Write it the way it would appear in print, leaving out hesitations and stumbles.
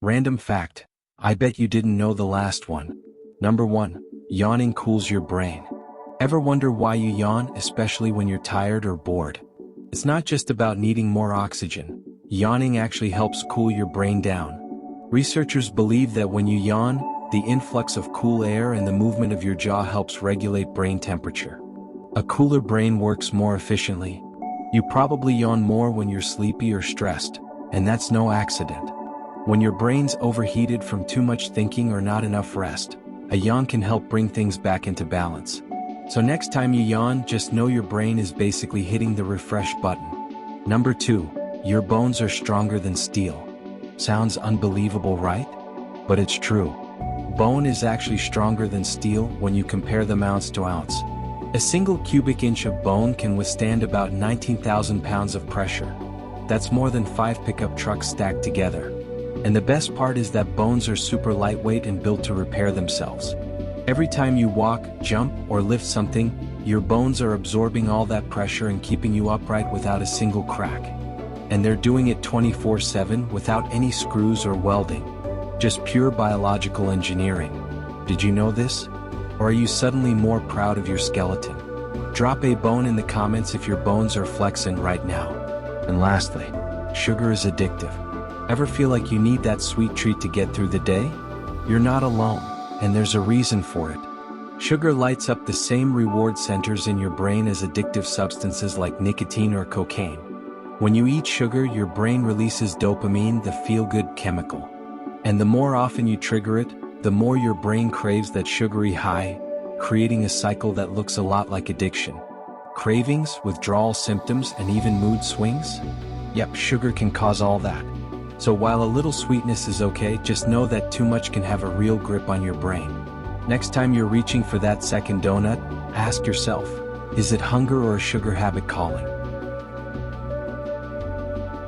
Random fact. I bet you didn't know the last one. Number 1. Yawning cools your brain. Ever wonder why you yawn, especially when you're tired or bored? It's not just about needing more oxygen. Yawning actually helps cool your brain down. Researchers believe that when you yawn, the influx of cool air and the movement of your jaw helps regulate brain temperature. A cooler brain works more efficiently. You probably yawn more when you're sleepy or stressed, and that's no accident. When your brain's overheated from too much thinking or not enough rest, a yawn can help bring things back into balance. So next time you yawn, just know your brain is basically hitting the refresh button. Number 2. Your bones are stronger than steel. Sounds unbelievable, right? But it's true. Bone is actually stronger than steel when you compare them ounce to ounce. A single cubic inch of bone can withstand about 19,000 pounds of pressure. That's more than 5 pickup trucks stacked together. And the best part is that bones are super lightweight and built to repair themselves. Every time you walk, jump, or lift something, your bones are absorbing all that pressure and keeping you upright without a single crack. And they're doing it 24/7 without any screws or welding. Just pure biological engineering. Did you know this? Or are you suddenly more proud of your skeleton? Drop a bone in the comments if your bones are flexing right now. And lastly, sugar is addictive. Ever feel like you need that sweet treat to get through the day? You're not alone, and there's a reason for it. Sugar lights up the same reward centers in your brain as addictive substances like nicotine or cocaine. When you eat sugar, your brain releases dopamine, the feel-good chemical. And the more often you trigger it, the more your brain craves that sugary high, creating a cycle that looks a lot like addiction. Cravings, withdrawal symptoms, and even mood swings? Yep, sugar can cause all that. So while a little sweetness is okay, just know that too much can have a real grip on your brain. Next time you're reaching for that second donut, ask yourself, is it hunger or a sugar habit calling?